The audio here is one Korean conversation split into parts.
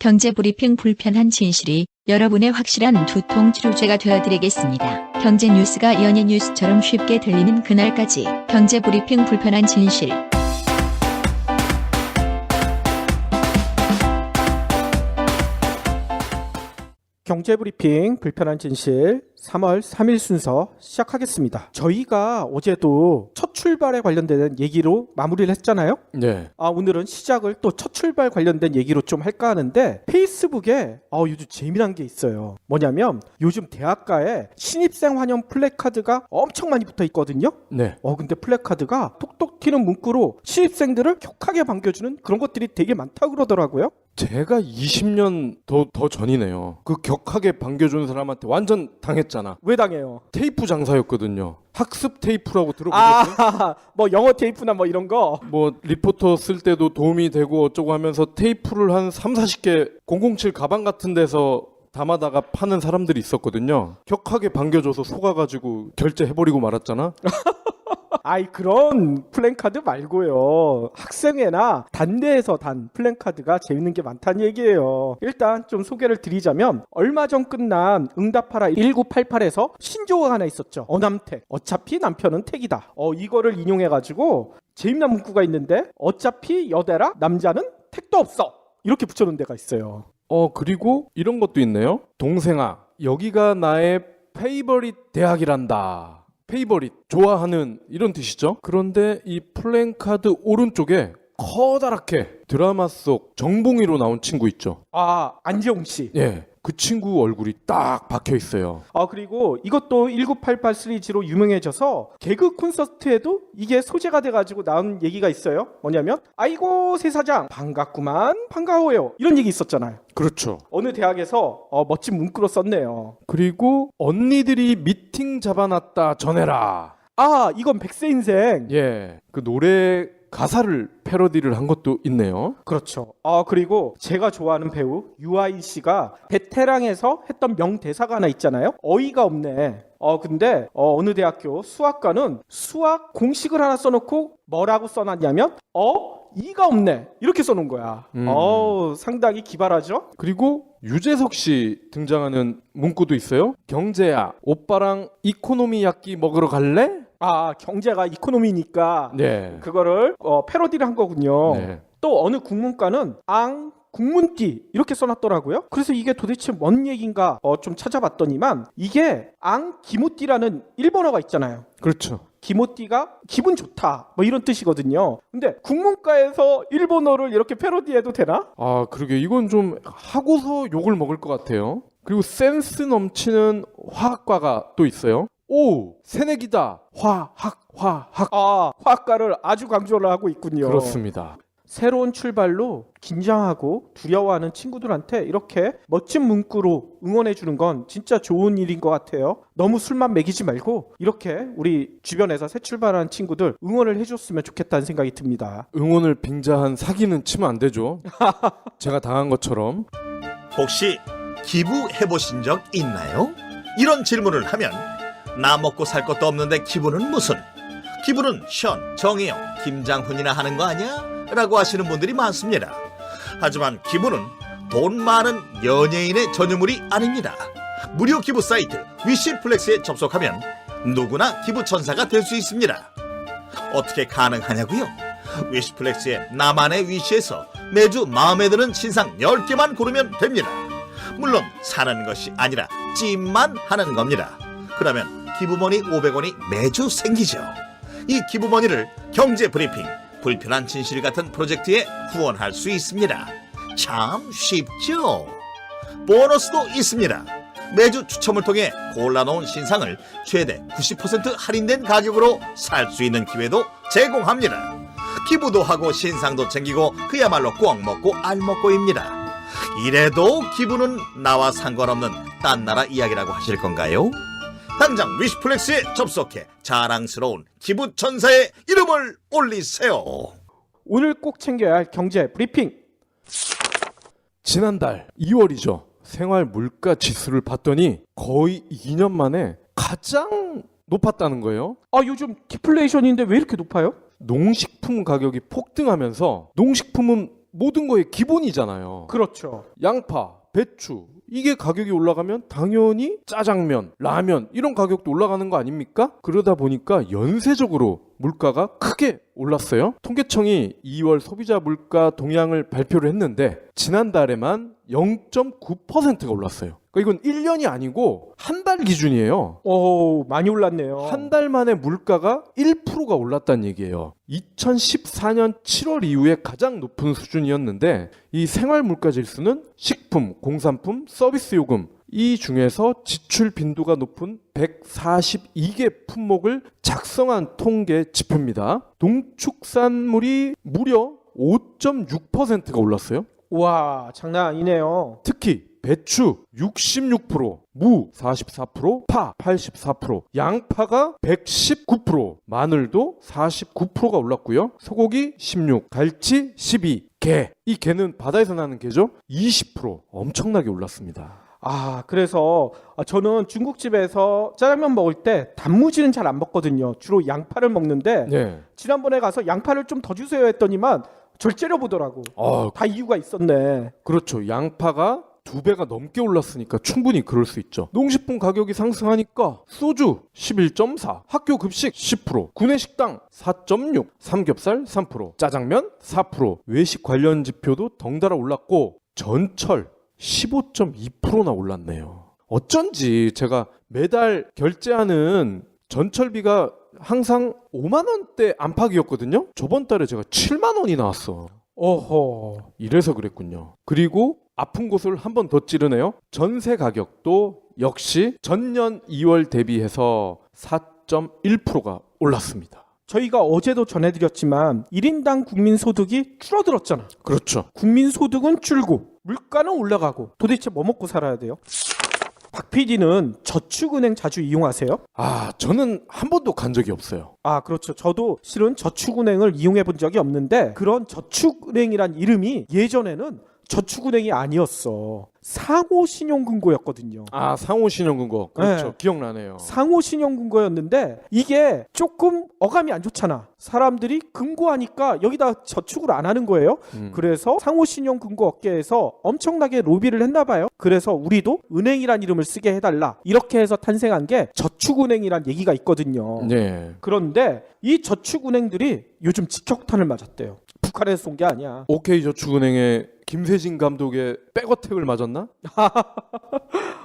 경제브리핑 불편한 진실이 여러분의 확실한 두통 치료제가 되어드리겠습니다. 경제 뉴스가 연예 뉴스처럼 쉽게 들리는 그날까지 경제브리핑 불편한 진실. 경제브리핑 불편한 진실 3월 3일 순서 시작하겠습니다. 저희가 어제도 첫 출발에 관련된 얘기로 마무리를 했잖아요. 네. 오늘은 시작을 또 첫 출발 관련된 얘기로 좀 할까 하는데 페이스북에 요즘 재미난 게 있어요. 뭐냐면 요즘 대학가에 신입생 환영 플래카드가 엄청 많이 붙어 있거든요. 네. 근데 플래카드가 톡톡 튀는 문구로 신입생들을 격하게 반겨주는 그런 것들이 되게 많다고 그러더라고요. 제가 20년 더 전이네요. 그 격하게 반겨주는 사람한테 완전 당했잖아. 왜 당해요? 테이프 장사였거든요. 학습 테이프라고 들어보셨어요? 뭐 영어 테이프나 뭐 이런 거? 뭐 리포터 쓸 때도 도움이 되고 어쩌고 하면서 테이프를 한 3, 40개 007 가방 같은 데서 담아다가 파는 사람들이 있었거든요. 격하게 반겨줘서 속아가지고 결제해버리고 말았잖아. 그런 플랜카드 말고요. 학생회나 단대에서 단 플랜카드가 재밌는 게 많다는 얘기예요. 일단 좀 소개를 드리자면 얼마 전 끝난 응답하라 1988에서 신조어가 하나 있었죠. 어남택. 어차피 남편은 택이다. 이거를 인용해가지고 재미난 문구가 있는데 어차피 여대라 남자는 택도 없어. 이렇게 붙여놓은 데가 있어요. 그리고 이런 것도 있네요. 동생아, 여기가 나의 페이버릿 대학이란다. 페이버릿, 좋아하는 이런 뜻이죠. 그런데 이 플랜카드 오른쪽에 커다랗게 드라마 속 정봉이로 나온 친구 있죠. 안재홍 씨. 예, 그 친구 얼굴이 딱 박혀 있어요. 그리고 이것도 1988 시리즈로 유명해져서 개그 콘서트에도 이게 소재가 돼가지고 나온 얘기가 있어요. 뭐냐면 아이고 새 사장 반갑구만 반가워요 이런 얘기 있었잖아요. 그렇죠. 어느 대학에서 멋진 문구로 썼네요. 그리고 언니들이 미팅 잡아놨다 전해라. 이건 백세 인생. 예, 그 노래 가사를 패러디를 한 것도 있네요. 그렇죠. 그리고 제가 좋아하는 배우 유아인 씨가 베테랑에서 했던 명대사가 하나 있잖아요. 어이가 없네. 근데 어느 대학교 수학과는 수학 공식을 하나 써놓고 뭐라고 써놨냐면 이가 없네 이렇게 써놓은 거야. 상당히 기발하죠. 그리고 유재석 씨 등장하는 문구도 있어요. 경재야, 오빠랑 이코노미 야끼 먹으러 갈래? 경제가 이코노미니까 네. 그거를 패러디를 한 거군요. 네. 또 어느 국문과는 국문띠 이렇게 써놨더라고요. 그래서 이게 도대체 뭔 얘기인가 좀 찾아봤더니만 이게 기모띠라는 일본어가 있잖아요. 그렇죠. 기모띠가 기분 좋다 뭐 이런 뜻이거든요. 근데 국문과에서 일본어를 이렇게 패러디해도 되나? 그러게 이건 좀 하고서 욕을 먹을 것 같아요. 그리고 센스 넘치는 화학과가 또 있어요. 새내기다. 화학. 화학과를 아주 강조를 하고 있군요. 그렇습니다. 새로운 출발로 긴장하고 두려워하는 친구들한테 이렇게 멋진 문구로 응원해 주는 건 진짜 좋은 일인 것 같아요. 너무 술만 먹이지 말고 이렇게 우리 주변에서 새 출발하는 친구들 응원을 해줬으면 좋겠다는 생각이 듭니다. 응원을 빙자한 사기는 치면 안 되죠. 제가 당한 것처럼. 혹시 기부해보신 적 있나요? 이런 질문을 하면 나 먹고 살 것도 없는데 기부는 무슨? 기부는 션, 정혜영, 김장훈이나 하는 거 아니야? 라고 하시는 분들이 많습니다. 하지만 기부는 돈 많은 연예인의 전유물이 아닙니다. 무료 기부 사이트 위시플렉스에 접속하면 누구나 기부천사가 될 수 있습니다. 어떻게 가능하냐고요? 위시플렉스의 나만의 위시에서 매주 마음에 드는 신상 10개만 고르면 됩니다. 물론 사는 것이 아니라 찜만 하는 겁니다. 그러면 기부머니 500원이 매주 생기죠. 이 기부머니를 경제브리핑 불편한 진실 같은 프로젝트에 후원할 수 있습니다. 참 쉽죠? 보너스도 있습니다. 매주 추첨을 통해 골라놓은 신상을 최대 90% 할인된 가격으로 살 수 있는 기회도 제공합니다. 기부도 하고 신상도 챙기고 그야말로 꽉 먹고 알 먹고입니다. 이래도 기부는 나와 상관없는 딴 나라 이야기라고 하실 건가요? 당장 위시플렉스에 접속해 자랑스러운 기부천사의 이름을 올리세요. 오늘 꼭 챙겨야 할 경제 브리핑. 지난달 2월이죠. 생활 물가 지수를 봤더니 거의 2년 만에 가장 높았다는 거예요. 요즘 디플레이션인데 왜 이렇게 높아요? 농식품 가격이 폭등하면서 농식품은 모든 거의 기본이잖아요. 그렇죠. 양파, 배추 이게 가격이 올라가면 당연히 짜장면, 라면 이런 가격도 올라가는 거 아닙니까? 그러다 보니까 연쇄적으로 물가가 크게 올랐어요. 통계청이 2월 소비자 물가 동향을 발표를 했는데 지난달에만 0.9%가 올랐어요. 그러니까 이건 1년이 아니고 한 달 기준이에요. 오, 많이 올랐네요. 한 달 만에 물가가 1%가 올랐다는 얘기예요. 2014년 7월 이후에 가장 높은 수준이었는데 이 생활 물가 지수는 식품, 공산품, 서비스 요금 이 중에서 지출 빈도가 높은 142개 품목을 작성한 통계 지표입니다. 농축산물이 무려 5.6%가 올랐어요. 와, 장난 아니네요. 특히 배추 66%, 무 44%, 파 84%, 양파가 119%, 마늘도 49%가 올랐고요. 소고기 16, 갈치 12, 게. 이 게는 바다에서 나는 게죠. 20% 엄청나게 올랐습니다. 아, 그래서 저는 중국집에서 짜장면 먹을 때 단무지는 잘 안 먹거든요. 주로 양파를 먹는데 네. 지난번에 가서 양파를 좀 더 주세요 했더니만 절 째려보더라고. 다 이유가 있었네. 그렇죠. 양파가 2배가 넘게 올랐으니까 충분히 그럴 수 있죠. 농식품 가격이 상승하니까 소주 11.4, 학교 급식 10%, 구내식당 4.6, 삼겹살 3%, 짜장면 4%, 외식 관련 지표도 덩달아 올랐고 전철 15.2%나 올랐네요. 어쩐지 제가 매달 결제하는 전철비가 항상 5만 원대 안팎이었거든요. 저번 달에 제가 7만 원이 나왔어. 어허. 이래서 그랬군요. 그리고 아픈 곳을 한 번 더 찌르네요. 전세 가격도 역시 전년 2월 대비해서 4.1%가 올랐습니다. 저희가 어제도 전해드렸지만 1인당 국민소득이 줄어들었잖아. 그렇죠. 국민소득은 줄고 물가는 올라가고 도대체 뭐 먹고 살아야 돼요? 박 PD는 저축은행 자주 이용하세요? 저는 한 번도 간 적이 없어요. 아, 그렇죠. 저도 실은 저축은행을 이용해 본 적이 없는데 그런 저축은행이란 이름이 예전에는 저축은행이 아니었어. 상호신용금고였거든요. 상호신용금고. 그렇죠. 네. 기억나네요. 상호신용금고였는데 이게 조금 어감이 안 좋잖아. 사람들이 금고하니까 여기다 저축을 안 하는 거예요. 그래서 상호신용금고 업계에서 엄청나게 로비를 했나 봐요. 그래서 우리도 은행이란 이름을 쓰게 해달라. 이렇게 해서 탄생한 게 저축은행이란 얘기가 있거든요. 네. 그런데 이 저축은행들이 요즘 직격탄을 맞았대요. 북한에서 쏜 게 아니야. OK저축은행의 김세진 감독의 백어택을 맞았나?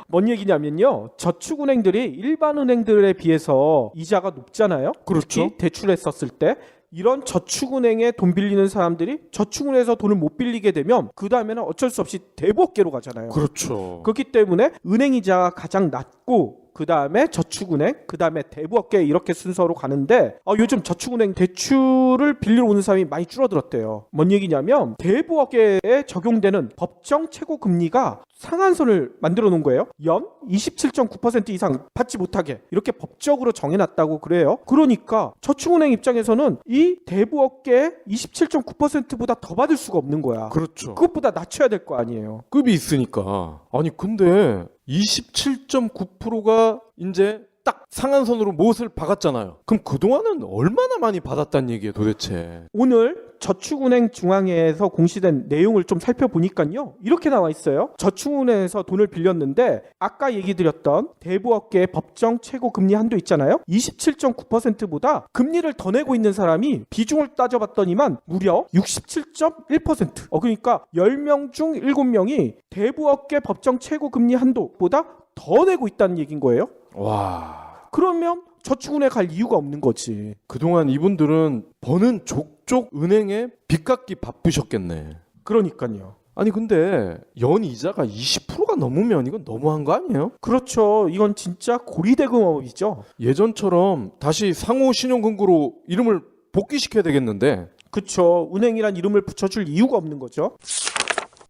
뭔 얘기냐면요. 저축은행들이 일반 은행들에 비해서 이자가 높잖아요. 그렇죠. 특히 대출했었을 때. 이런 저축은행에 돈 빌리는 사람들이 저축은행에서 돈을 못 빌리게 되면 그 다음에는 어쩔 수 없이 대부업계로 가잖아요. 그렇죠. 그렇기 때문에 은행 이자가 가장 낮고 그 다음에 저축은행, 그 다음에 대부업계 이렇게 순서로 가는데 요즘 저축은행 대출을 빌리러 오는 사람이 많이 줄어들었대요. 뭔 얘기냐면 대부업계에 적용되는 법정 최고 금리가 상한선을 만들어 놓은 거예요. 연 27.9% 이상 받지 못하게 이렇게 법적으로 정해놨다고 그래요. 그러니까 저축은행 입장에서는 이 대부업계 27.9%보다 더 받을 수가 없는 거야. 그렇죠. 그것보다 낮춰야 될 거 아니에요. 급이 있으니까. 아니 근데 27.9%가 이제 딱 상한선으로 못을 박았잖아요. 그럼 그동안은 얼마나 많이 받았단 얘기예요 도대체. 오늘 저축은행 중앙회에서 공시된 내용을 좀 살펴보니까요. 이렇게 나와 있어요. 저축은행에서 돈을 빌렸는데 아까 얘기 드렸던 대부업계의 법정 최고 금리 한도 있잖아요. 27.9%보다 금리를 더 내고 있는 사람이 비중을 따져봤더니만 무려 67.1%. 그러니까 10명 중 7명이 대부업계 법정 최고 금리 한도보다 더 내고 있다는 얘기인 거예요. 와. 그러면 저축은행 갈 이유가 없는 거지. 그동안 이분들은 버는 족족 은행에 빚 갚기 바쁘셨겠네. 그러니까요. 아니 근데 연 이자가 20%가 넘으면 이건 너무한 거 아니에요? 그렇죠. 이건 진짜 고리대금업이죠. 예전처럼 다시 상호신용금고로 이름을 복귀시켜야 되겠는데. 그렇죠. 은행이란 이름을 붙여줄 이유가 없는 거죠.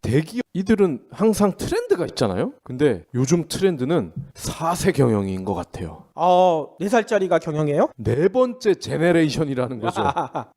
대기업 이들은 항상 트렌드가 있잖아요. 근데 요즘 트렌드는 4세 경영인 것 같아요. 4살짜리가 경영해요? 네 번째 제네레이션이라는 거죠.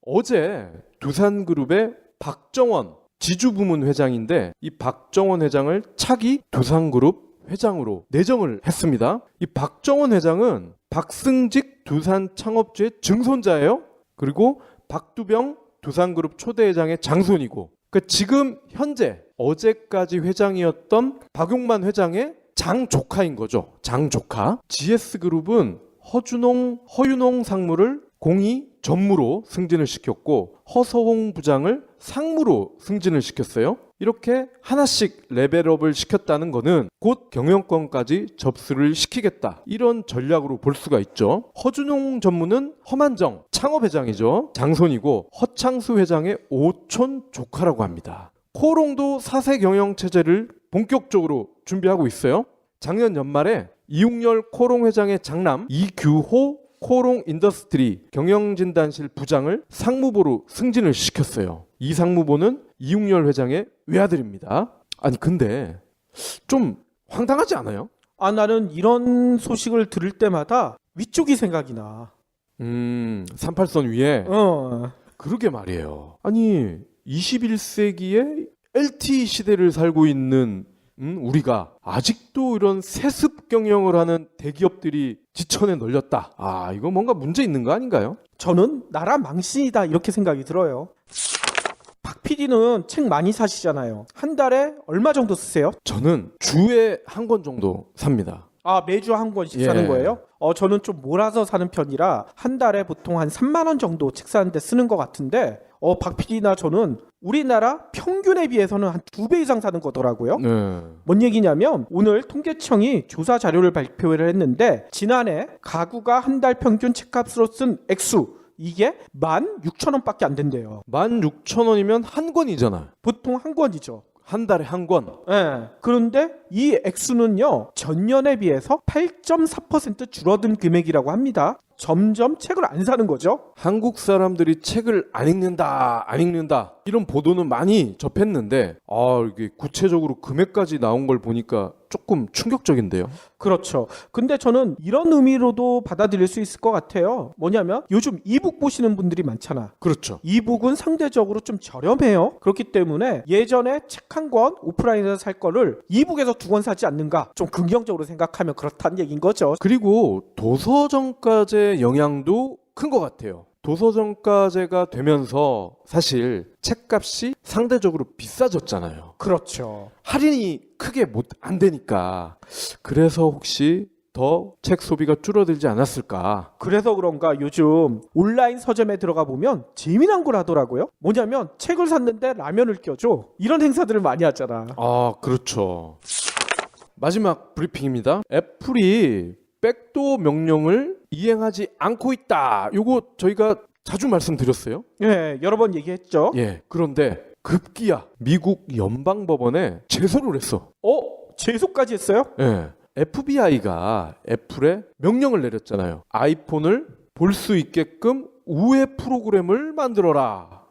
어제 두산그룹의 박정원 지주부문 회장인데 이 박정원 회장을 차기 두산그룹 회장으로 내정을 했습니다. 이 박정원 회장은 박승직 두산 창업주의 증손자예요. 그리고 박두병 두산그룹 초대 회장의 장손이고 그러니까 지금 현재 어제까지 회장이었던 박용만 회장의 장조카인 거죠. 장조카. GS그룹은 허윤홍 상무를 공이 전무로 승진을 시켰고 허서홍 부장을 상무로 승진을 시켰어요. 이렇게 하나씩 레벨업을 시켰다는 거는 곧 경영권까지 접수를 시키겠다. 이런 전략으로 볼 수가 있죠. 허준홍 전무는 허만정 창업회장이죠. 장손이고 허창수 회장의 오촌 조카라고 합니다. 코롱도 4세 경영체제를 본격적으로 준비하고 있어요. 작년 연말에 이웅열 코롱 회장의 장남 이규호 코롱 인더스트리 경영진단실 부장을 상무보로 승진을 시켰어요. 이 상무보는 이웅열 회장의 외아들입니다. 아니 근데 좀 황당하지 않아요? 아, 나는 이런 소식을 들을 때마다 위쪽이 생각이 나. 38선 위에 그러게 말이에요. 아니 21세기에 LTE 시대를 살고 있는 우리가 아직도 이런 세습 경영을 하는 대기업들이 지천에 널렸다. 아, 이거 뭔가 문제 있는 거 아닌가요? 저는 나라 망신이다 이렇게 생각이 들어요. 박 PD는 책 많이 사시잖아요. 한 달에 얼마 정도 쓰세요? 저는 주에 한 권 정도 삽니다. 아, 매주 한 권씩 예. 사는 거예요? 저는 좀 몰아서 사는 편이라 한 달에 보통 한 3만 원 정도 책 사는데 쓰는 것 같은데 박 PD나 저는 우리나라 평균에 비해서는 한 2배 이상 사는 거더라고요. 네. 뭔 얘기냐면 오늘 통계청이 조사 자료를 발표를 했는데 지난해 가구가 한 달 평균 책값으로 쓴 액수 이게 16,000원밖에 안 된대요. 16,000원이면 한 권이잖아요. 보통 한 권이죠. 한 달에 한 권. 예. 그런데 이 액수는요 전년에 비해서 8.4% 줄어든 금액이라고 합니다. 점점 책을 안 사는 거죠. 한국 사람들이 책을 안 읽는다 이런 보도는 많이 접했는데 이게 구체적으로 금액까지 나온 걸 보니까 조금 충격적인데요. 그렇죠. 근데 저는 이런 의미로도 받아들일 수 있을 것 같아요. 뭐냐면 요즘 이북 보시는 분들이 많잖아. 그렇죠. 이북은 상대적으로 좀 저렴해요. 그렇기 때문에 예전에 책 한 권 오프라인에서 살 거를 이북에서 2권 사지 않는가, 좀 긍정적으로 생각하면 그렇다는 얘기인 거죠. 그리고 도서정가제 영향도 큰 것 같아요. 도서정가제가 되면서 사실 책값이 상대적으로 비싸졌잖아요. 그렇죠. 할인이 크게 안 되니까. 그래서 혹시 더 책 소비가 줄어들지 않았을까? 그래서 그런가 요즘 온라인 서점에 들어가 보면 재미난 걸 하더라고요. 뭐냐면 책을 샀는데 라면을 껴줘. 이런 행사들을 많이 하잖아. 아, 그렇죠. 마지막 브리핑입니다. 애플이 백도어 명령을 이행하지 않고 있다. 요거 저희가 자주 말씀드렸어요. 예, 여러 번 얘기했죠. 예. 그런데 급기야 미국 연방법원에 제소를 했어. 제소까지 했어요? 예. FBI가 애플에 명령을 내렸잖아요. 아이폰을 볼 수 있게끔 우회 프로그램을 만들어라.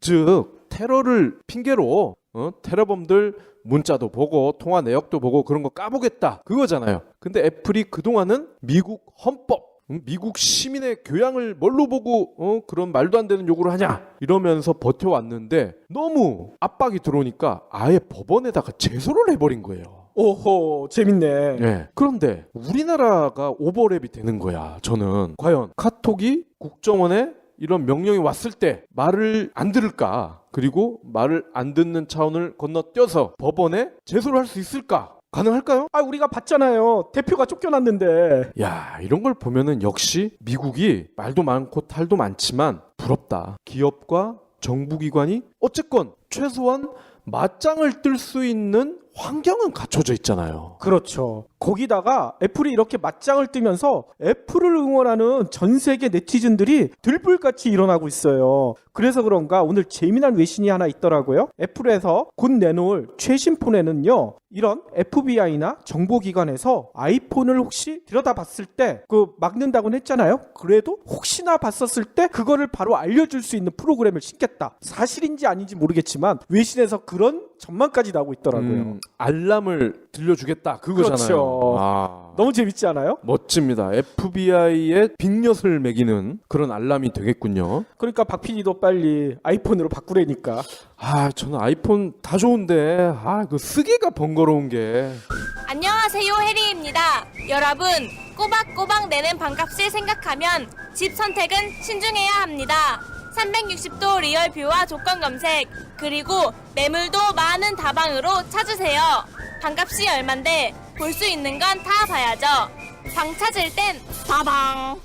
즉 테러를 핑계로 테러범들 문자도 보고 통화 내역도 보고 그런 거 까보겠다 그거잖아요. 근데 애플이 그동안은 미국 헌법, 미국 시민의 교양을 뭘로 보고 그런 말도 안 되는 요구를 하냐 이러면서 버텨왔는데 너무 압박이 들어오니까 아예 법원에다가 제소를 해버린 거예요. 오호, 재밌네. 네. 그런데 우리나라가 오버랩이 되는 거야. 저는 과연 카톡이 국정원에 이런 명령이 왔을 때 말을 안 들을까? 그리고 말을 안 듣는 차원을 건너뛰어서 법원에 제소를 할 수 있을까? 가능할까요? 우리가 봤잖아요. 대표가 쫓겨났는데. 야, 이런 걸 보면은 역시 미국이 말도 많고 탈도 많지만 부럽다. 기업과 정부기관이 어쨌건 최소한 맞짱을 뜰 수 있는 환경은 갖춰져 있잖아요. 그렇죠. 거기다가 애플이 이렇게 맞짱을 뜨면서 애플을 응원하는 전 세계 네티즌들이 들불같이 일어나고 있어요. 그래서 그런가 오늘 재미난 외신이 하나 있더라고요. 애플에서 곧 내놓을 최신 폰에는요, 이런 FBI나 정보기관에서 아이폰을 혹시 들여다봤을 때 막는다고는 했잖아요. 그래도 혹시나 봤었을 때 그거를 바로 알려줄 수 있는 프로그램을 신겠다. 사실인지 아닌지 모르겠지만 외신에서 그런 전망까지 나오고 있더라고요. 알람을 들려주겠다 그거잖아요. 그렇죠. 너무 재밌지 않아요? 멋집니다. FBI의 빅엿을 매기는 그런 알람이 되겠군요. 그러니까 박 PD도 빨리 아이폰으로 바꾸라니까. 저는 아이폰 다 좋은데 그 쓰기가 번거로운 게. 안녕하세요, 해리입니다. 여러분, 꼬박꼬박 내는 반값을 생각하면 집 선택은 신중해야 합니다. 360도 리얼 뷰와 조건 검색, 그리고 매물도 많은 다방으로 찾으세요. 방값이 얼만데 볼 수 있는 건 다 봐야죠. 방 찾을 땐 다방.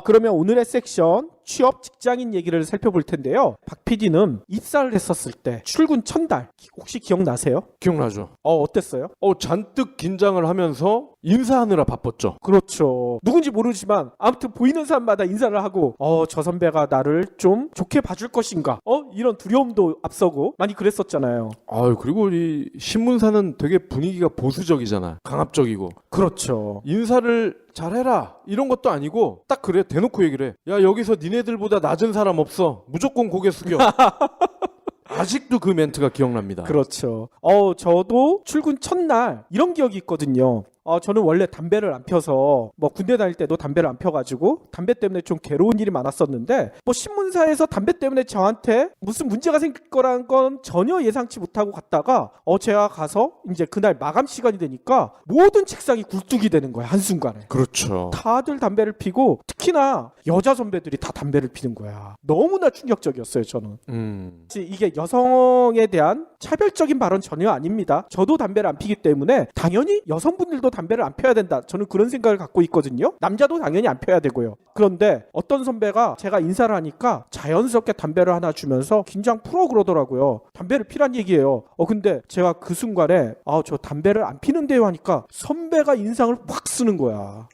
그러면 오늘의 섹션 취업 직장인 얘기를 살펴볼 텐데요. 박 PD는 입사를 했었을 때 출근 첫날 혹시 기억나세요? 기억나죠? 어땠어요? 잔뜩 긴장을 하면서 인사하느라 바빴죠. 그렇죠. 누군지 모르지만 아무튼 보이는 사람마다 인사를 하고 저 선배가 나를 좀 좋게 봐줄 것인가 이런 두려움도 앞서고 많이 그랬었잖아요. 그리고 이 신문사는 되게 분위기가 보수적이잖아. 강압적이고. 그렇죠. 인사를 잘해라 이런 것도 아니고 딱 그래 대놓고 얘기를 해. 야 여기서 니네들보다 낮은 사람 없어. 무조건 고개 숙여. 아직도 그 멘트가 기억납니다. 그렇죠. 저도 출근 첫날 이런 기억이 있거든요. 저는 원래 담배를 안 펴서 군대 다닐 때도 담배를 안 펴가지고 담배 때문에 좀 괴로운 일이 많았었는데 신문사에서 담배 때문에 저한테 무슨 문제가 생길 거라는 건 전혀 예상치 못하고 갔다가 제가 가서 이제 그날 마감 시간이 되니까 모든 책상이 굴뚝이 되는 거야 한순간에. 그렇죠. 다들 담배를 피고 특히나 여자 선배들이 다 담배를 피는 거야. 너무나 충격적이었어요 저는. 이게 여성에 대한 차별적인 발언 전혀 아닙니다. 저도 담배를 안 피기 때문에 당연히 여성분들도 담배를 안 펴야 된다. 저는 그런 생각을 갖고 있거든요. 남자도 당연히 안 펴야 되고요. 그런데 어떤 선배가 제가 인사를 하니까 자연스럽게 담배를 하나 주면서 긴장 풀어 그러더라고요. 담배를 피란 얘기예요. 근데 제가 그 순간에 저 담배를 안 피는데요 하니까 선배가 인상을 확 쓰는 거야.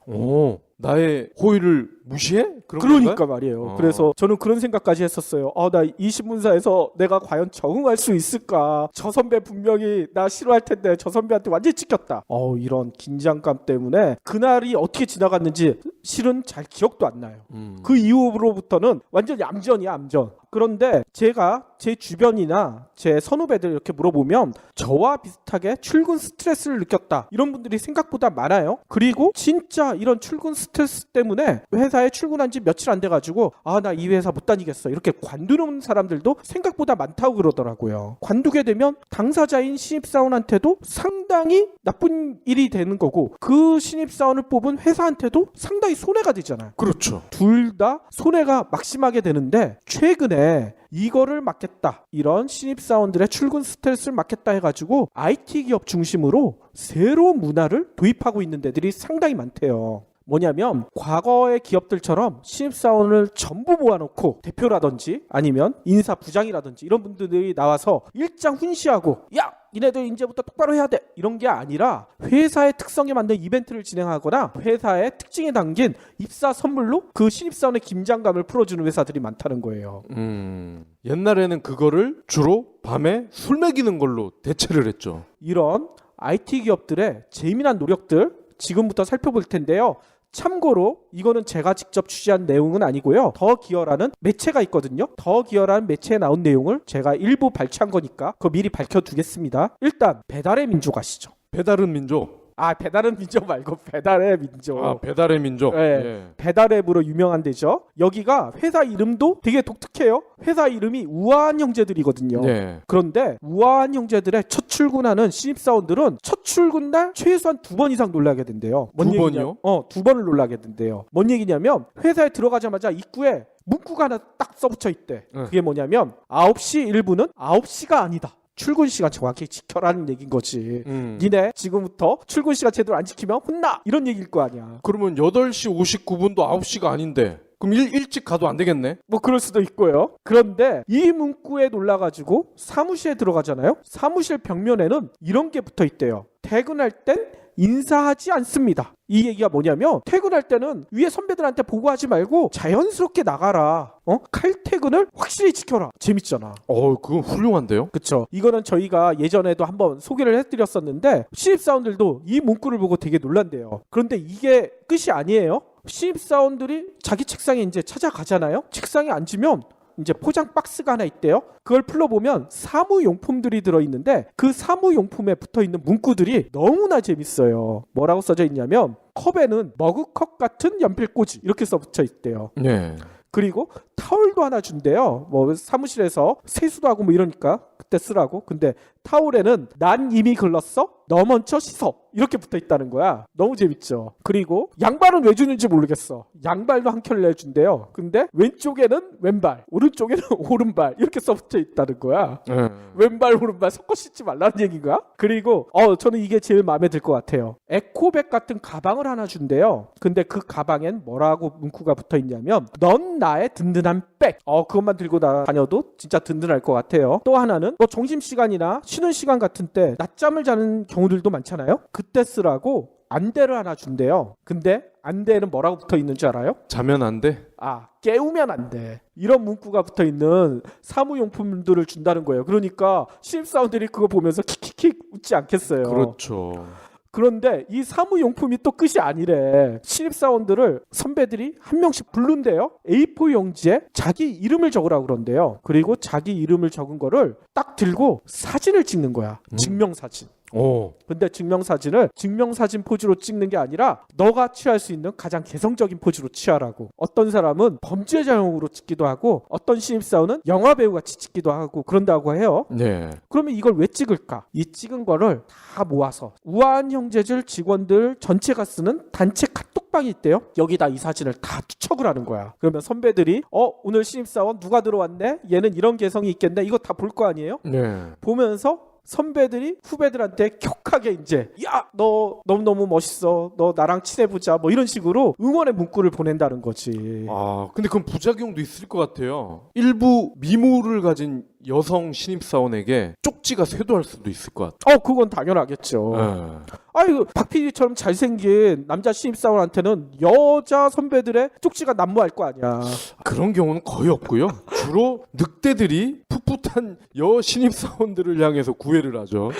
나의 호의를 무시해? 그러니까 건가요? 말이에요. 그래서 저는 그런 생각까지 했었어요. 나 이 신문사에서 내가 과연 적응할 수 있을까? 저 선배 분명히 나 싫어할 텐데 저 선배한테 완전히 찍혔다. 이런 긴장감 때문에 그날이 어떻게 지나갔는지 실은 잘 기억도 안 나요. 그 이후로부터는 완전히 암전이야, 암전. 그런데 제가 제 주변이나 제 선후배들 이렇게 물어보면 저와 비슷하게 출근 스트레스를 느꼈다. 이런 분들이 생각보다 많아요. 그리고 진짜 이런 출근 스트레스 때문에 회사에 출근한 지 며칠 안 돼가지고 나 이 회사 못 다니겠어. 이렇게 관두는 사람들도 생각보다 많다고 그러더라고요. 관두게 되면 당사자인 신입사원한테도 상당히 나쁜 일이 되는 거고 그 신입사원을 뽑은 회사한테도 상당히 손해가 되잖아요. 그렇죠. 둘 다 손해가 막심하게 되는데 최근에 이거를 막겠다. 이런 신입사원들의 출근 스트레스를 막겠다 해가지고 IT 기업 중심으로 새로운 문화를 도입하고 있는 데들이 상당히 많대요. 뭐냐면 과거의 기업들처럼 신입사원을 전부 모아놓고 대표라든지 아니면 인사부장이라든지 이런 분들이 나와서 일장 훈시하고 야! 니네들 이제부터 똑바로 해야 돼 이런 게 아니라 회사의 특성에 맞는 이벤트를 진행하거나 회사의 특징에 담긴 입사 선물로 그 신입사원의 긴장감을 풀어주는 회사들이 많다는 거예요. 옛날에는 그거를 주로 밤에 술 먹이는 걸로 대체를 했죠. 이런 IT 기업들의 재미난 노력들 지금부터 살펴볼 텐데요. 참고로 이거는 제가 직접 취재한 내용은 아니고요. 더 기어라는 매체가 있거든요. 더 기어라는 매체에 나온 내용을 제가 일부 발췌한 거니까 그거 미리 밝혀두겠습니다. 일단 배달의 민족 아시죠? 배달은 민족. 배달은 민족 말고 배달의 민족. 배달의 민족. 네. 예. 배달앱으로 유명한 데죠. 여기가 회사 이름도 되게 독특해요. 회사 이름이 우아한 형제들이거든요. 네. 그런데 우아한 형제들의 첫 출근하는 신입사원들은 첫 출근날 최소한 2번 이상 놀라게 된대요. 뭔 두 얘기냐? 번이요? 2번을 놀라게 된대요. 뭔 얘기냐면 회사에 들어가자마자 입구에 문구가 하나 딱 써붙여 있대. 그게 뭐냐면 9시 1분은 9시가 아니다. 출근 시간 정확히 지켜라는 얘기인 거지. 니네 지금부터 출근 시간 제대로 안 지키면 혼나! 이런 얘기일 거 아니야. 그러면 8시 59분도 9시가 아닌데 그럼 일찍 가도 안 되겠네? 그럴 수도 있고요. 그런데 이 문구에 놀라가지고 사무실에 들어가잖아요. 사무실 벽면에는 이런 게 붙어 있대요. 퇴근할 땐 인사하지 않습니다. 이 얘기가 뭐냐면 퇴근할 때는 위에 선배들한테 보고하지 말고 자연스럽게 나가라. 칼퇴근을 확실히 지켜라. 재밌잖아. 그건 훌륭한데요? 그쵸. 이거는 저희가 예전에도 한번 소개를 해드렸었는데 신입사원들도 이 문구를 보고 되게 놀란대요. 그런데 이게 끝이 아니에요. 신입사원들이 자기 책상에 이제 찾아가잖아요. 책상에 앉으면 이제 포장 박스가 하나 있대요. 그걸 풀러보면 사무용품들이 들어있는데 그 사무용품에 붙어있는 문구들이 너무나 재밌어요. 뭐라고 써져 있냐면 컵에는 머그컵 같은 연필꽂이 이렇게 써붙여 있대요. 네. 그리고 타올도 하나 준대요. 사무실에서 세수도 하고 이러니까 그때 쓰라고. 근데 타올에는 난 이미 글렀어? 너 먼저 씻어. 이렇게 붙어 있다는 거야. 너무 재밌죠. 그리고 양발은 왜 주는지 모르겠어. 양발도 한 켤레 준대요. 근데 왼쪽에는 왼발, 오른쪽에는 오른발 이렇게 써붙여 있다는 거야. 왼발 오른발 섞어 씻지 말라는 얘기인가? 그리고 저는 이게 제일 마음에 들 것 같아요. 에코백 같은 가방을 하나 준대요. 근데 그 가방엔 뭐라고 문구가 붙어 있냐면 넌 나의 든든한 백. 그것만 들고 다녀도 진짜 든든할 것 같아요. 또 하나는 뭐 점심시간이나 쉬는 시간 같은 때 낮잠을 자는 경우들도 많잖아요. 그때 쓰라고 안대를 하나 준대요. 근데 안대에는 뭐라고 붙어 있는 줄 알아요? 자면 안 돼? 깨우면 안 돼. 이런 문구가 붙어 있는 사무용품들을 준다는 거예요. 그러니까 신입사원들이 그거 보면서 킥킥킥 웃지 않겠어요. 그렇죠. 그런데 이 사무용품이 또 끝이 아니래. 신입사원들을 선배들이 한 명씩 부른대요. A4 용지에 자기 이름을 적으라고 그런대요. 그리고 자기 이름을 적은 거를 딱 들고 사진을 찍는 거야. 증명사진. 근데 증명사진 포즈로 찍는 게 아니라 너가 취할 수 있는 가장 개성적인 포즈로 취하라고. 어떤 사람은 범죄자용으로 찍기도 하고 어떤 신입사원은 영화배우 같이 찍기도 하고 그런다고 해요. 네. 그러면 이걸 왜 찍을까? 이 찍은 거를 다 모아서 우아한 형제들 직원들 전체가 쓰는 단체 카톡방이 있대요. 여기다 이 사진을 다 투척을 하는 거야. 그러면 선배들이 오늘 신입사원 누가 들어왔네? 얘는 이런 개성이 있겠네? 이거 다 볼 거 아니에요? 네. 보면서 선배들이 후배들한테 격하게 이제 야, 너 너무너무 멋있어. 너 나랑 친해보자. 뭐 이런 식으로 응원의 문구를 보낸다는 거지. 근데 그건 부작용도 있을 것 같아요. 일부 미모를 가진 여성 신입사원에게 쪽지가 쇄도할 수도 있을 것 같아요. 그건 당연하겠죠. 네. 아이고, 박 PD처럼 잘생긴 남자 신입사원한테는 여자 선배들의 쪽지가 난무할 거 아니야. 그런 경우는 거의 없고요. 주로 늑대들이 풋풋한 여 신입사원들을 향해서 구애를 하죠.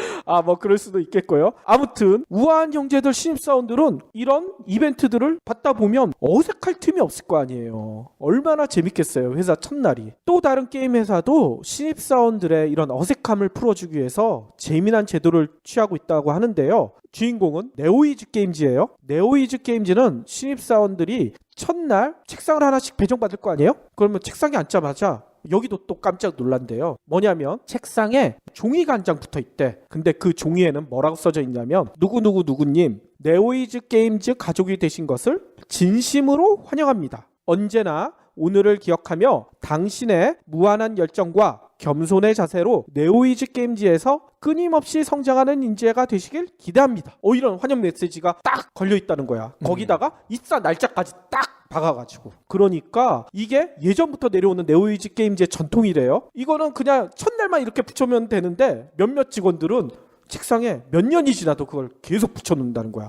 뭐 그럴 수도 있겠고요. 아무튼 우아한 형제들 신입사원들은 이런 이벤트들을 받다 보면 어색할 틈이 없을 거 아니에요. 얼마나 재밌겠어요. 회사 첫날이. 또 다른 게임 회사도 신입사원들의 이런 어색함을 풀어주기 위해서 재미난 제도를 취하고 있다고 하는데요. 주인공은 네오이즈 게임즈예요. 네오이즈 게임즈는 신입사원들이 첫날 책상을 하나씩 배정받을 거 아니에요? 그러면 책상에 앉자마자 여기도 또 깜짝 놀란대요. 뭐냐면 책상에 종이가 한 장 붙어 있대. 근데 그 종이에는 뭐라고 써져 있냐면 누구누구누구님 네오이즈 게임즈 가족이 되신 것을 진심으로 환영합니다. 언제나 오늘을 기억하며 당신의 무한한 열정과 겸손의 자세로 네오이즈 게임즈에서 끊임없이 성장하는 인재가 되시길 기대합니다. 이런 환영 메시지가 딱 걸려있다는 거야. 거기다가 입사 날짜까지 딱 박아가지고. 그러니까 이게 예전부터 내려오는 네오이즈 게임즈의 전통이래요. 이거는 그냥 첫날만 이렇게 붙여면 되는데 몇몇 직원들은 책상에 몇 년이 지나도 그걸 계속 붙여놓는다는 거야.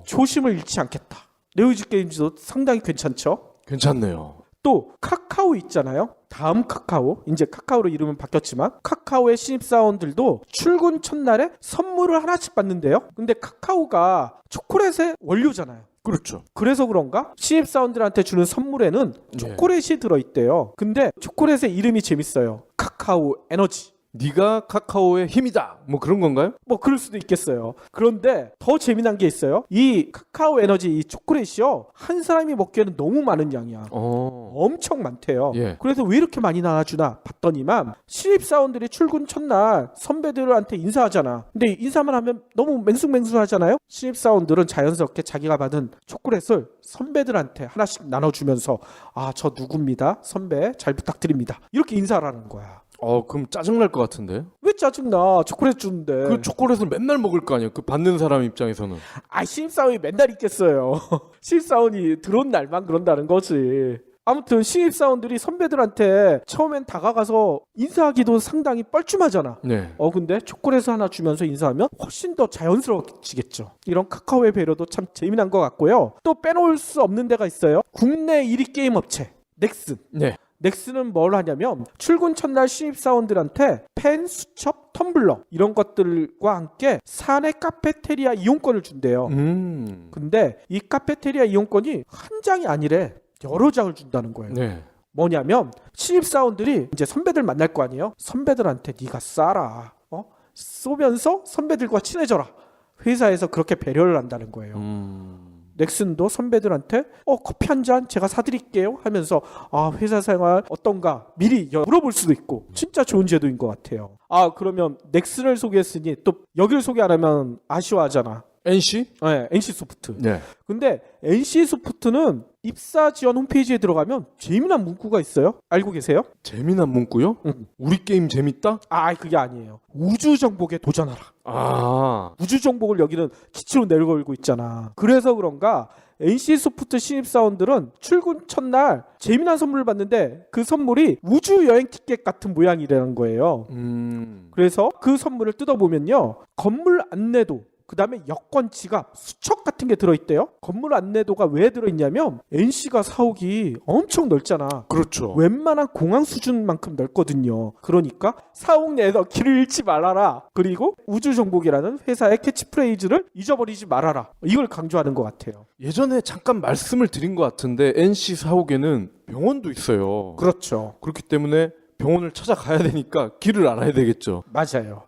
초심을 잃지 않겠다. 네오이즈 게임즈도 상당히 괜찮죠? 괜찮네요. 또 카카오 있잖아요. 다음 카카오, 이제 카카오로 이름은 바뀌었지만 카카오의 신입사원들도 출근 첫날에 선물을 하나씩 받는데요. 근데 카카오가 초콜릿의 원료잖아요. 그렇죠. 그래서 그런가 신입사원들한테 주는 선물에는 초콜릿이 들어있대요. 근데 초콜릿의 이름이 재밌어요. 카카오 에너지. 네가 카카오의 힘이다. 뭐 그런 건가요? 뭐 그럴 수도 있겠어요. 그런데 더 재미난 게 있어요. 이 카카오 에너지 이 초콜릿이요. 한 사람이 먹기에는 너무 많은 양이야. 엄청 많대요. 예. 그래서 왜 이렇게 많이 나눠주나 봤더니만 신입사원들이 출근 첫날 선배들한테 인사하잖아. 근데 인사만 하면 너무 맹숭맹숭하잖아요. 신입사원들은 자연스럽게 자기가 받은 초콜릿을 선배들한테 하나씩 나눠주면서 저 누구입니다. 선배 잘 부탁드립니다. 이렇게 인사를 하는 거야. 그럼 짜증날 것 같은데? 왜 짜증나? 초콜릿 주는데. 그 초콜릿을 맨날 먹을 거 아니에요? 그 받는 사람 입장에서는. 신입사원이 맨날 있겠어요. 신입사원이 들어온 날만 그런다는 거지. 아무튼 신입사원들이 선배들한테 처음엔 다가가서 인사하기도 상당히 뻘쭘하잖아. 네. 근데 초콜릿을 하나 주면서 인사하면 훨씬 더 자연스러워지겠죠. 이런 카카오의 배려도 참 재미난 것 같고요. 또 빼놓을 수 없는 데가 있어요. 국내 1위 게임 업체 넥슨. 네. 넥슨은 뭘 하냐면 출근 첫날 신입사원들한테 펜, 수첩, 텀블러 이런 것들과 함께 사내 카페테리아 이용권을 준대요. 근데 이 카페테리아 이용권이 한 장이 아니래. 여러 장을 준다는 거예요. 네. 뭐냐면 신입사원들이 이제 선배들 만날 거 아니에요. 선배들한테 네가 싸라. 쏘면서 선배들과 친해져라. 회사에서 그렇게 배려를 한다는 거예요. 넥슨도 선배들한테 커피 한 잔 제가 사드릴게요 하면서 회사 생활 어떤가 미리 물어볼 수도 있고 진짜 좋은 제도인 것 같아요. 그러면 넥슨을 소개했으니 또 여기를 소개 안 하면 아쉬워하잖아. NC? 네, NC소프트. 네. 근데 NC소프트는 입사 지원 홈페이지에 들어가면 재미난 문구가 있어요. 알고 계세요? 재미난 문구요? 응. 우리 게임 재밌다? 그게 아니에요. 우주 정복에 도전하라. 우주 정복을 여기는 기치로 내걸고 있잖아. 그래서 그런가 NC소프트 신입사원들은 출근 첫날 재미난 선물을 받는데 그 선물이 우주 여행 티켓 같은 모양이라는 거예요. 그래서 그 선물을 뜯어보면요. 건물 안내도 그 다음에 여권, 지갑, 수첩 같은 게 들어있대요. 건물 안내도가 왜 들어있냐면 NC가 사옥이 엄청 넓잖아. 그렇죠. 웬만한 공항 수준만큼 넓거든요. 그러니까 사옥 내에서 길을 잃지 말아라. 그리고 우주정복이라는 회사의 캐치프레이즈를 잊어버리지 말아라. 이걸 강조하는 것 같아요. 예전에 잠깐 말씀을 드린 것 같은데 NC 사옥에는 병원도 있어요. 그렇죠. 그렇기 때문에 병원을 찾아가야 되니까 길을 알아야 되겠죠. 맞아요.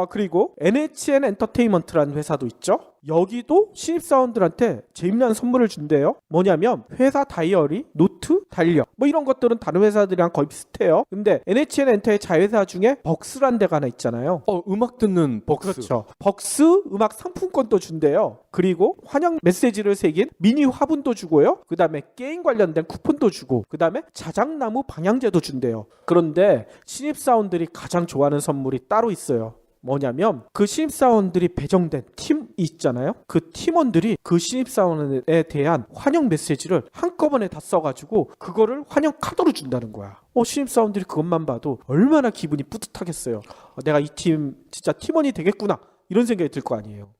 그리고 NHN 엔터테인먼트라는 회사도 있죠. 여기도 신입사원들한테 재미난 선물을 준대요. 뭐냐면 회사 다이어리, 노트, 달력 이런 것들은 다른 회사들이랑 거의 비슷해요. 근데 NHN 엔터의 자회사 중에 벅스란 데가 하나 있잖아요. 음악 듣는 벅스. 그렇죠. 벅스 음악 상품권도 준대요. 그리고 환영 메시지를 새긴 미니 화분도 주고요. 그 다음에 게임 관련된 쿠폰도 주고 그 다음에 자작나무 방향제도 준대요. 그런데 신입사원들이 가장 좋아하는 선물이 따로 있어요. 뭐냐면 그 신입사원들이 배정된 팀이 있잖아요. 그 팀원들이 그 신입사원에 대한 환영 메시지를 한꺼번에 다 써가지고 그거를 환영 카드로 준다는 거야. 신입사원들이 그것만 봐도 얼마나 기분이 뿌듯하겠어요. 내가 이 팀 진짜 팀원이 되겠구나 이런 생각이 들 거 아니에요.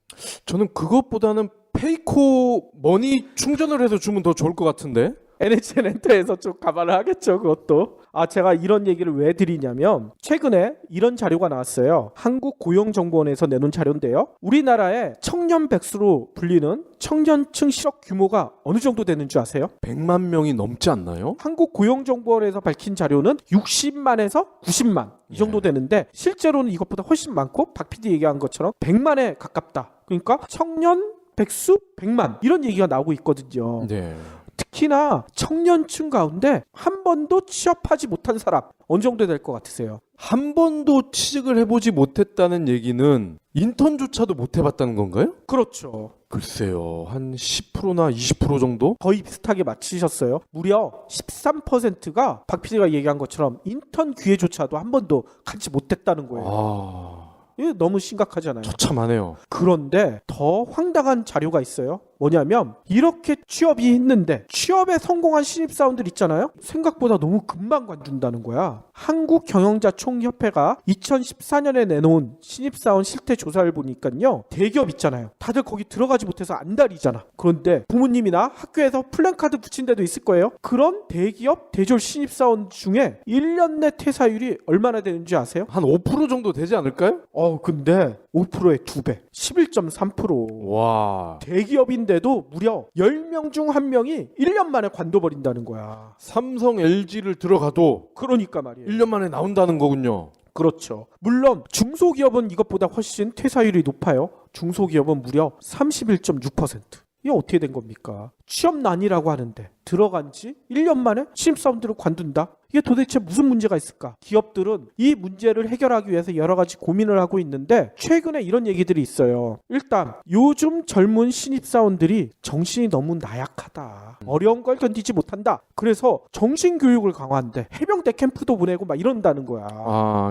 저는 그것보다는 페이코 머니 충전을 해서 주면 더 좋을 것 같은데. NHN 엔터에서 좀 감안을 하겠죠, 그것도. 제가 이런 얘기를 왜 드리냐면 최근에 이런 자료가 나왔어요. 한국고용정보원에서 내놓은 자료인데요. 우리나라의 청년 백수로 불리는 청년층 실업 규모가 어느 정도 되는 줄 아세요? 100만 명이 넘지 않나요? 한국고용정보원에서 밝힌 자료는 60만에서 90만 이 정도 되는데 실제로는 이것보다 훨씬 많고 박 PD 얘기한 것처럼 100만에 가깝다. 그러니까 청년 백수 100만 이런 얘기가 나오고 있거든요. 네. 특히나 청년층 가운데 한 번도 취업하지 못한 사람 어느 정도 될 것 같으세요? 한 번도 취직을 해보지 못했다는 얘기는 인턴조차도 못 해봤다는 건가요? 그렇죠. 글쎄요. 한 10%나 20% 정도? 거의 비슷하게 맞히셨어요. 무려 13%가 박 PD가 얘기한 것처럼 인턴 기회조차도 한 번도 갖지 못했다는 거예요. 이게 너무 심각하잖아요. 처참하네요. 그런데 더 황당한 자료가 있어요. 뭐냐면 이렇게 취업이 했는데 취업에 성공한 신입사원들 있잖아요. 생각보다 너무 금방 관둔다는 거야. 한국경영자총협회가 2014년에 내놓은 신입사원 실태조사를 보니까요. 대기업 있잖아요. 다들 거기 들어가지 못해서 안달이잖아. 그런데 부모님이나 학교에서 플랜카드 붙인 데도 있을 거예요. 그런 대기업 대졸 신입사원 중에 1년 내 퇴사율이 얼마나 되는지 아세요? 한 5% 정도 되지 않을까요? 근데 5%의 2배, 11.3%. 와. 대기업인데도 무려 10명 중 1명이 1년 만에 관둬버린다는 거야. 삼성, LG를 들어가도 그러니까 말이에요. 1년 만에 나온다는 거군요. 그렇죠. 물론 중소기업은 이것보다 훨씬 퇴사율이 높아요. 중소기업은 무려 31.6%. 이게 어떻게 된 겁니까? 취업난이라고 하는데 들어간 지 1년 만에 신입사원들을 관둔다? 이게 도대체 무슨 문제가 있을까? 기업들은 이 문제를 해결하기 위해서 여러 가지 고민을 하고 있는데 최근에 이런 얘기들이 있어요. 일단 요즘 젊은 신입사원들이 정신이 너무 나약하다. 어려운 걸 견디지 못한다. 그래서 정신교육을 강화한대. 해병대 캠프도 보내고 막 이런다는 거야.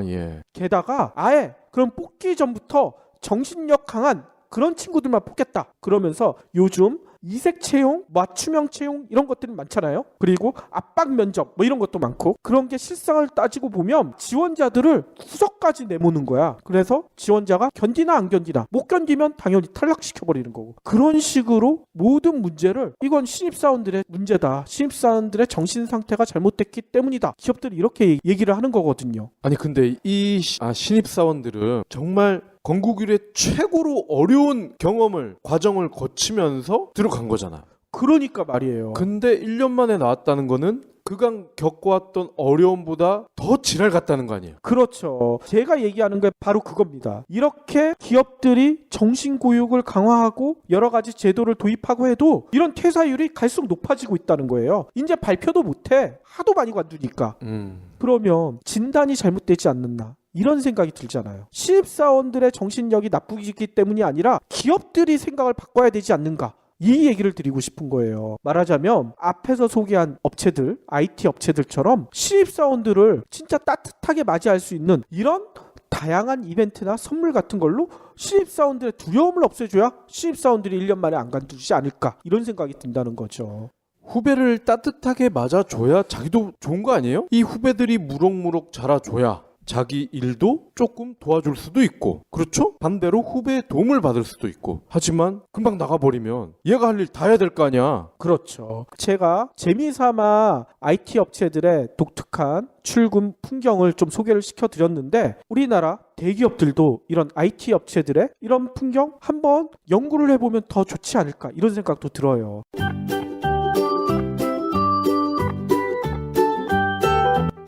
예. 게다가 아예 그럼 뽑기 전부터 정신력 강한 그런 친구들만 뽑겠다. 그러면서 요즘 이색 채용, 맞춤형 채용 이런 것들이 많잖아요. 그리고 압박 면접 이런 것도 많고 그런 게 실상을 따지고 보면 지원자들을 구석까지 내모는 거야. 그래서 지원자가 견디나 안 견디나 못 견디면 당연히 탈락시켜버리는 거고 그런 식으로 모든 문제를 이건 신입사원들의 문제다. 신입사원들의 정신 상태가 잘못됐기 때문이다. 기업들이 이렇게 얘기를 하는 거거든요. 아니 근데 이 신입사원들은 정말 건국 이래 최고로 어려운 과정을 거치면서 들어간 거잖아. 그러니까 말이에요. 근데 1년 만에 나왔다는 거는 그간 겪어왔던 어려움보다 더 지랄 같다는 거 아니에요? 그렇죠. 제가 얘기하는 게 바로 그겁니다. 이렇게 기업들이 정신교육을 강화하고 여러 가지 제도를 도입하고 해도 이런 퇴사율이 갈수록 높아지고 있다는 거예요. 이제 발표도 못해. 하도 많이 관두니까. 그러면 진단이 잘못되지 않는나? 이런 생각이 들잖아요. 신입사원들의 정신력이 나쁘기 때문이 아니라 기업들이 생각을 바꿔야 되지 않는가? 이 얘기를 드리고 싶은 거예요. 말하자면 앞에서 소개한 업체들, IT 업체들처럼 신입사원들을 진짜 따뜻하게 맞이할 수 있는 이런 다양한 이벤트나 선물 같은 걸로 신입사원들의 두려움을 없애줘야 신입사원들이 1년 만에 안 관두지 않을까, 이런 생각이 든다는 거죠. 후배를 따뜻하게 맞아줘야 자기도 좋은 거 아니에요? 이 후배들이 무럭무럭 자라줘야 자기 일도 조금 도와줄 수도 있고, 그렇죠? 반대로 후배의 도움을 받을 수도 있고. 하지만 금방 나가버리면 얘가 할 일 다 해야 될 거 아니야. 그렇죠. 제가 재미삼아 IT 업체들의 독특한 출근 풍경을 좀 소개를 시켜드렸는데, 우리나라 대기업들도 이런 IT 업체들의 이런 풍경 한번 연구를 해보면 더 좋지 않을까, 이런 생각도 들어요.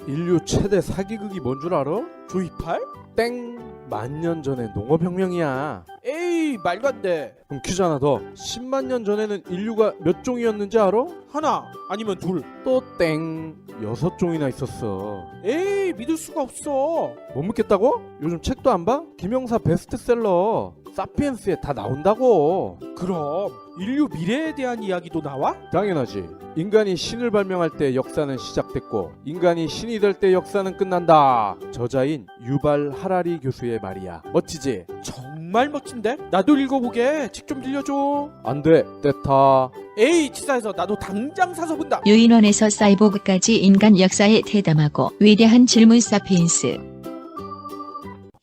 인류 최대 사기극이 뭔 줄 알아? 조이팔? 땡! 만년 전에 농업혁명이야. 에이, 말도 안 돼. 그럼 퀴즈 하나 더. 10만 년 전에는 인류가 몇 종이었는지 알아? 하나 아니면 둘. 또 땡! 6종이나 있었어. 에이, 믿을 수가 없어. 못 믿겠다고? 요즘 책도 안 봐? 김영사 베스트셀러 사피엔스에 다 나온다고. 그럼 인류 미래에 대한 이야기도 나와? 당연하지. 인간이 신을 발명할 때 역사는 시작됐고 인간이 신이 될 때 역사는 끝난다. 저자인 유발 하라리 교수의 말이야. 멋지지? 정말 멋진데? 나도 읽어보게. 책 좀 빌려줘. 안 돼. 때타. 에이, 치사해서 나도 당장 사서 본다. 유인원에서 사이보그까지 인간 역사에 대담하고 위대한 질문 사피엔스.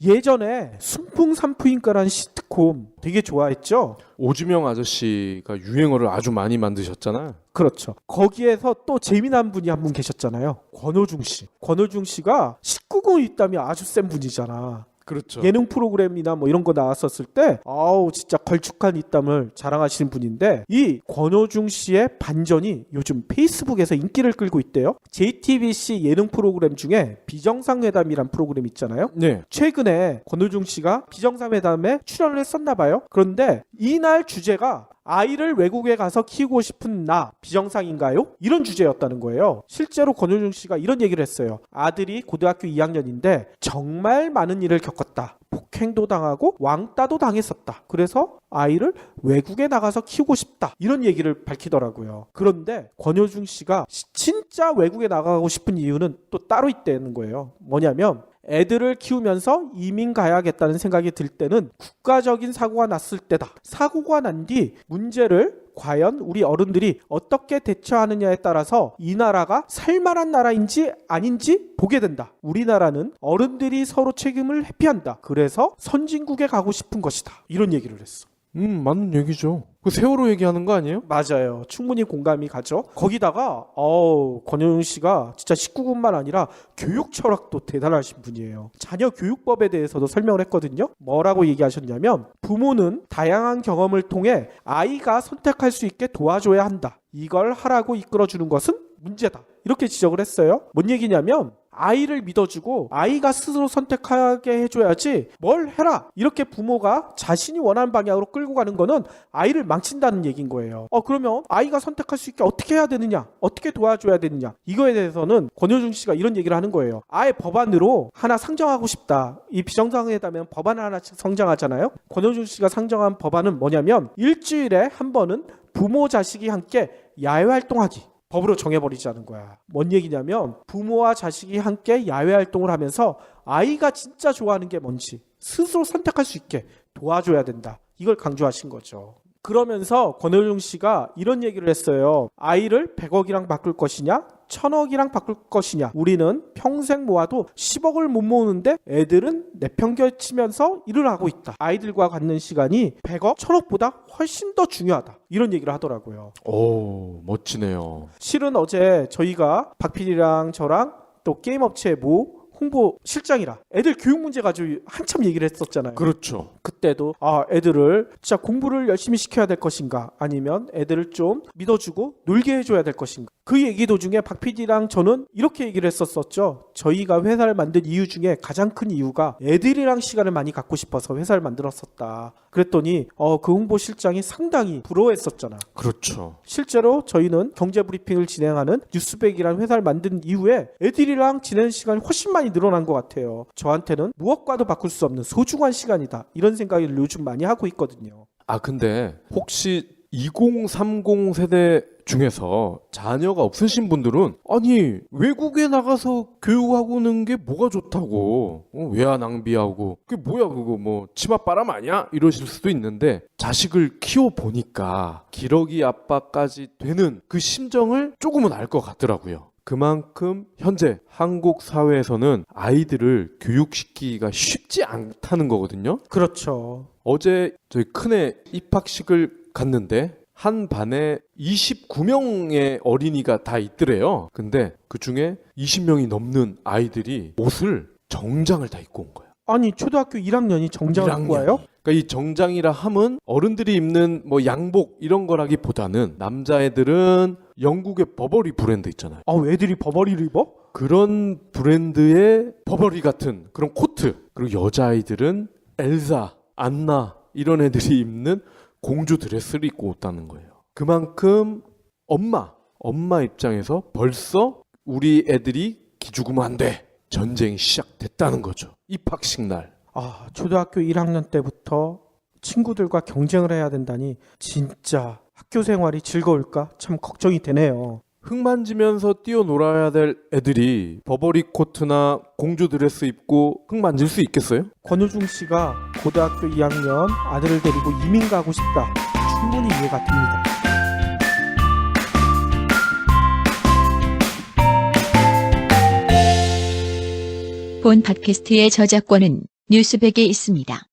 예전에 순풍산부인과라는 시트콤 되게 좋아했죠? 오주명 아저씨가 유행어를 아주 많이 만드셨잖아. 그렇죠. 거기에서 또 재미난 분이 한 분 계셨잖아요. 권오중 씨. 권오중 씨가 19금 입담이 아주 센 분이잖아. 그렇죠. 예능 프로그램이나 뭐 이런 거 나왔었을 때 아우 진짜 걸쭉한 입담을 자랑하시는 분인데, 이 권오중 씨의 반전이 요즘 페이스북에서 인기를 끌고 있대요. JTBC 예능 프로그램 중에 비정상회담이란 프로그램 있잖아요. 네. 최근에 권오중 씨가 비정상회담에 출연을 했었나 봐요. 그런데 이날 주제가 아이를 외국에 가서 키우고 싶은 나 비정상인가요? 이런 주제였다는 거예요. 실제로 권오중 씨가 이런 얘기를 했어요. 아들이 고등학교 2학년인데 정말 많은 일을 겪었다. 폭행도 당하고 왕따도 당했었다. 그래서 아이를 외국에 나가서 키우고 싶다. 이런 얘기를 밝히더라고요. 그런데 권오중 씨가 진짜 외국에 나가고 싶은 이유는 또 따로 있다는 거예요. 뭐냐면 애들을 키우면서 이민 가야겠다는 생각이 들 때는 국가적인 사고가 났을 때다. 사고가 난 뒤 문제를 과연 우리 어른들이 어떻게 대처하느냐에 따라서 이 나라가 살만한 나라인지 아닌지 보게 된다. 우리나라는 어른들이 서로 책임을 회피한다. 그래서 선진국에 가고 싶은 것이다. 이런 얘기를 했어. 맞는 얘기죠. 그 세월호 얘기하는 거 아니에요? 맞아요. 충분히 공감이 가죠. 거기다가 권영웅 씨가 진짜 19금만 아니라 교육 철학도 대단하신 분이에요. 자녀 교육법에 대해서도 설명을 했거든요. 뭐라고 얘기하셨냐면, 부모는 다양한 경험을 통해 아이가 선택할 수 있게 도와줘야 한다. 이걸 하라고 이끌어주는 것은 문제다. 이렇게 지적을 했어요. 뭔 얘기냐면, 아이를 믿어주고 아이가 스스로 선택하게 해줘야지 뭘 해라 이렇게 부모가 자신이 원하는 방향으로 끌고 가는 거는 아이를 망친다는 얘기인 거예요. 그러면 아이가 선택할 수 있게 어떻게 해야 되느냐, 어떻게 도와줘야 되느냐, 이거에 대해서는 권효중 씨가 이런 얘기를 하는 거예요. 아예 법안으로 하나 상정하고 싶다. 이 비정상회담에 법안을 하나씩 상정하잖아요. 권효중 씨가 상정한 법안은 뭐냐면, 일주일에 한 번은 부모 자식이 함께 야외 활동하기 법으로 정해버리자는 거야. 뭔 얘기냐면, 부모와 자식이 함께 야외 활동을 하면서 아이가 진짜 좋아하는 게 뭔지 스스로 선택할 수 있게 도와줘야 된다. 이걸 강조하신 거죠. 그러면서 권효중 씨가 이런 얘기를 했어요. 아이를 100억이랑 바꿀 것이냐, 1000억이랑 바꿀 것이냐. 우리는 평생 모아도 10억을 못 모으는데 애들은 내팽겨치면서 일을 하고 있다. 아이들과 갖는 시간이 100억, 1000억보다 훨씬 더 중요하다. 이런 얘기를 하더라고요. 오, 멋지네요. 실은 어제 저희가 박 PD랑 저랑 또 게임업체 모 홍보 실장이라 애들 교육 문제 가지고 한참 얘기를 했었잖아요. 그렇죠. 그때도 애들을 진짜 공부를 열심히 시켜야 될 것인가, 아니면 애들을 좀 믿어주고 놀게 해줘야 될 것인가. 그 얘기 도중에 박 PD랑 저는 이렇게 얘기를 했었었죠. 저희가 회사를 만든 이유 중에 가장 큰 이유가 애들이랑 시간을 많이 갖고 싶어서 회사를 만들었었다. 그랬더니 그 홍보실장이 상당히 부러워했었잖아. 그렇죠. 실제로 저희는 경제브리핑을 진행하는 뉴스백이라는 회사를 만든 이후에 애들이랑 지내는 시간이 훨씬 많이 늘어난 것 같아요. 저한테는 무엇과도 바꿀 수 없는 소중한 시간이다. 이런 생각을 요즘 많이 하고 있거든요. 아, 근데 혹시 2030 세대 중에서 자녀가 없으신 분들은 아니 외국에 나가서 교육하고 오는 게 뭐가 좋다고 외화 낭비하고 그게 뭐야 그거 뭐 치맛바람 아니야? 이러실 수도 있는데 자식을 키워보니까 기러기 아빠까지 되는 그 심정을 조금은 알 것 같더라고요. 그만큼 현재 한국 사회에서는 아이들을 교육시키기가 쉽지 않다는 거거든요. 그렇죠. 어제 저희 큰애 입학식을 갔는데 한 반에 29명의 어린이가 다 있더래요. 근데 그 중에 20명이 넘는 아이들이 옷을 정장을 다 입고 온 거예요. 아니 초등학교 1학년이 정장을 입고 와요? 그러니까 이 정장이라 함은 어른들이 입는 뭐 양복 이런 거라기보다는 남자애들은 영국의 버버리 브랜드 있잖아요. 애들이 버버리를 입어? 그런 브랜드의 버버리 같은 그런 코트. 그리고 여자아이들은 엘사, 안나 이런 애들이 입는 공주 드레스를 입고 왔다는 거예요. 그만큼 엄마 입장에서 벌써 우리 애들이 기죽으면 안 돼. 전쟁이 시작됐다는 거죠. 입학식 날. 초등학교 1학년 때부터 친구들과 경쟁을 해야 된다니 진짜 학교 생활이 즐거울까? 참 걱정이 되네요. 흙 만지면서 뛰어놀아야 될 애들이 버버리 코트나 공주 드레스 입고 흙 만질 수 있겠어요? 권우중 씨가 고등학교 2학년 아들을 데리고 이민 가고 싶다. 충분히 이해가 됩니다. 본 팟캐스트의 저작권은 뉴스백에 있습니다.